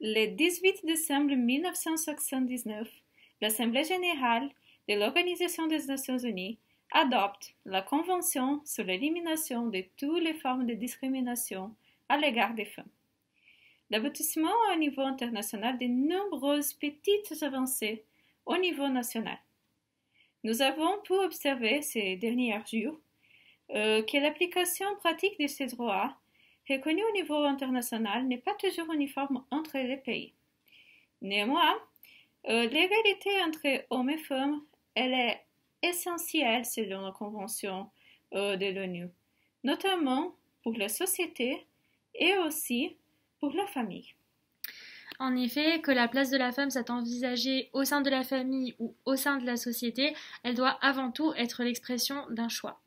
Le 18 décembre 1979, l'Assemblée générale de l'Organisation des Nations unies adopte la Convention sur l'élimination de toutes les formes de discrimination à l'égard des femmes. L'aboutissement au niveau international de nombreuses petites avancées au niveau national. Nous avons pu observer ces derniers jours que l'application pratique de ces droits reconnus au niveau international n'est pas toujours uniforme entre les pays. Néanmoins, l'égalité entre hommes et femmes, elle est essentielle selon la Convention de l'ONU, notamment pour la société et aussi pour la famille. En effet, que la place de la femme soit envisagée au sein de la famille ou au sein de la société, elle doit avant tout être l'expression d'un choix.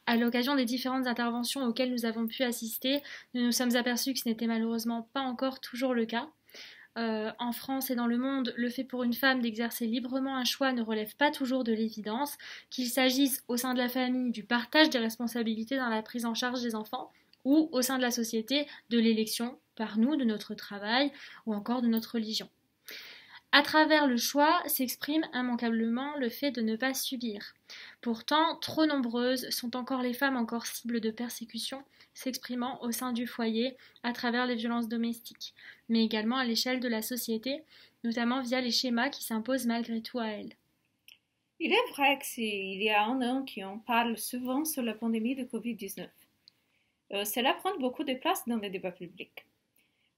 À l'occasion des différentes interventions auxquelles nous avons pu assister, nous nous sommes aperçus que ce n'était malheureusement pas encore toujours le cas. En France et dans le monde, le fait pour une femme d'exercer librement un choix ne relève pas toujours de l'évidence, qu'il s'agisse au sein de la famille du partage des responsabilités dans la prise en charge des enfants, ou au sein de la société de l'élection par nous de notre travail ou encore de notre religion. À travers le choix s'exprime immanquablement le fait de ne pas subir. Pourtant, trop nombreuses sont encore les femmes encore cibles de persécution, s'exprimant au sein du foyer à travers les violences domestiques, mais également à l'échelle de la société, notamment via les schémas qui s'imposent malgré tout à elles. Il est vrai qu'il y a un an qu'on parle souvent sur la pandémie de Covid-19. Cela prend beaucoup de place dans le débat public.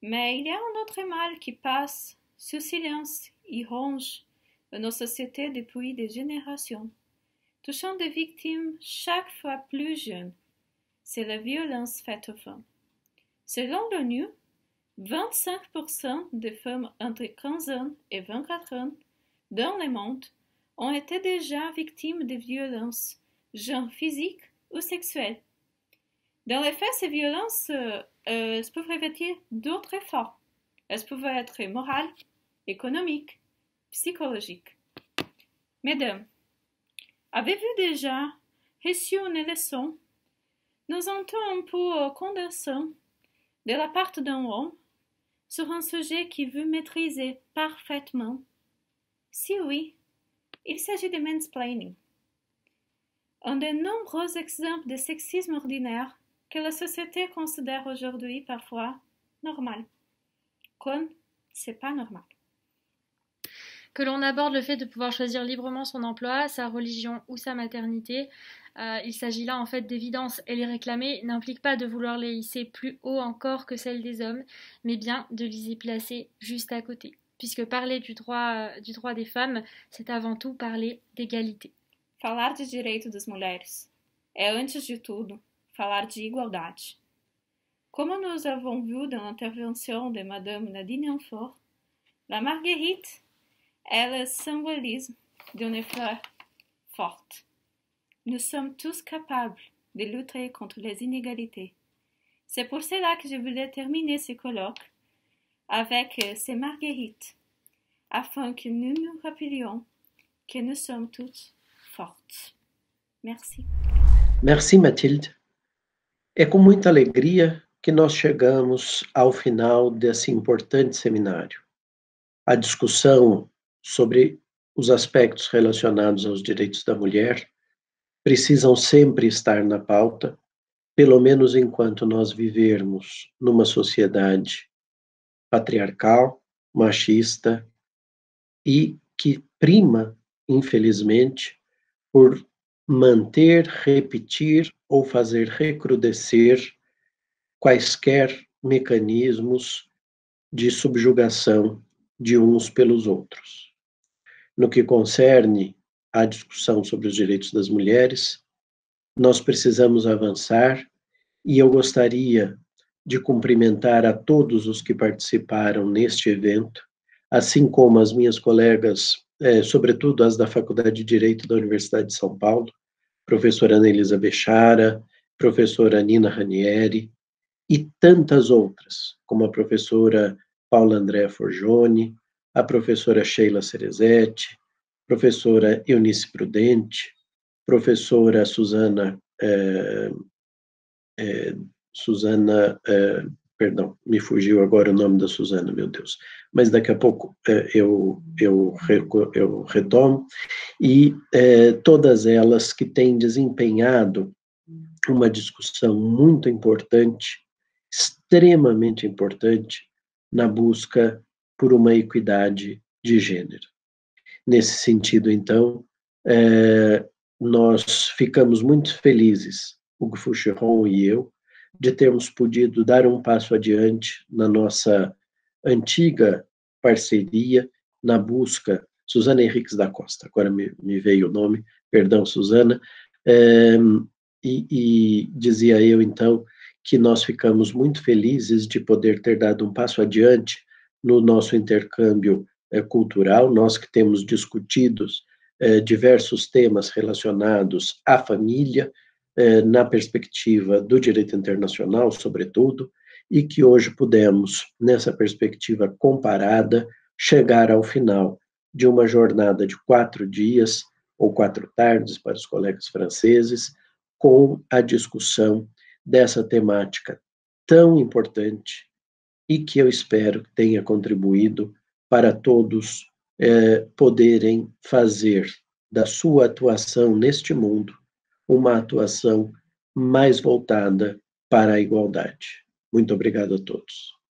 Mais il y a un autre mal qui passe sous silence et ronge nos sociétés depuis des générations, touchant des victimes chaque fois plus jeunes. C'est la violence faite aux femmes. Selon l'ONU, 25% des femmes entre 15 ans et 24 ans dans le monde ont été déjà victimes de violences, genre physiques ou sexuelles. Dans les faits, ces violences peuvent revêtir d'autres formes. Elles peuvent être morales, économiques, psychologiques. Mesdames, avez-vous déjà reçu une leçon dans un temps un peu condensé de la part d'un homme sur un sujet que vous maîtrisez parfaitement? Si oui, il s'agit de mansplaining. Un de nombreux exemples de sexisme ordinaire que la société considère aujourd'hui parfois normal, quand c'est pas normal. Que l'on aborde le fait de pouvoir choisir librement son emploi, sa religion ou sa maternité, il s'agit là en fait d'évidence, et les réclamer n'implique pas de vouloir les hisser plus haut encore que celles des hommes, mais bien de les y placer juste à côté. Puisque parler du droit des femmes, c'est avant tout parler d'égalité. Falar de direito das mulheres é, antes de tudo, falar de igualdade. Como nous avons vu dans l'intervention de Madame Nadine Amfort, la marguerite est le symbolisme d'une fleur forte. Nous sommes tous capables de lutter contre les inégalités. C'est pour cela que je voulais terminer ce colloque avec ces marguerites, afin que nous nous rappelions que nous sommes toutes fortes. Merci. Merci, Mathilde. É com muita alegria que nós chegamos ao final desse importante seminário. A discussão sobre os aspectos relacionados aos direitos da mulher precisam sempre estar na pauta, pelo menos enquanto nós vivermos numa sociedade patriarcal, machista e que prima, infelizmente, por manter, repetir ou fazer recrudescer quaisquer mecanismos de subjugação de uns pelos outros. No que concerne à discussão sobre os direitos das mulheres, nós precisamos avançar e eu gostaria de cumprimentar a todos os que participaram neste evento, assim como as minhas colegas, sobretudo as da Faculdade de Direito da Universidade de São Paulo, professora Ana Elisa Bechara, professora Nina Ranieri, e tantas outras, como a professora Paula Andréa Forgione, a professora Sheila Cerezetti, professora Eunice Prudente, professora Suzana perdão, me fugiu agora o nome da Suzana, meu Deus, mas daqui a pouco eu retomo, e todas elas que têm desempenhado uma discussão muito importante, extremamente importante, na busca por uma equidade de gênero. Nesse sentido, então, nós ficamos muito felizes, Hugo Foucheron e eu, de termos podido dar um passo adiante na nossa antiga parceria, na busca, Suzana Henriques da Costa, agora me veio o nome, perdão, Suzana, e dizia eu, então, que nós ficamos muito felizes de poder ter dado um passo adiante no nosso intercâmbio cultural, nós que temos discutido diversos temas relacionados à família, na perspectiva do direito internacional, sobretudo, e que hoje pudemos, nessa perspectiva comparada, chegar ao final de uma jornada de 4 dias, ou 4 tardes para os colegas franceses, com a discussão dessa temática tão importante e que eu espero tenha contribuído para todos poderem fazer da sua atuação neste mundo uma atuação mais voltada para a igualdade. Muito obrigado a todos.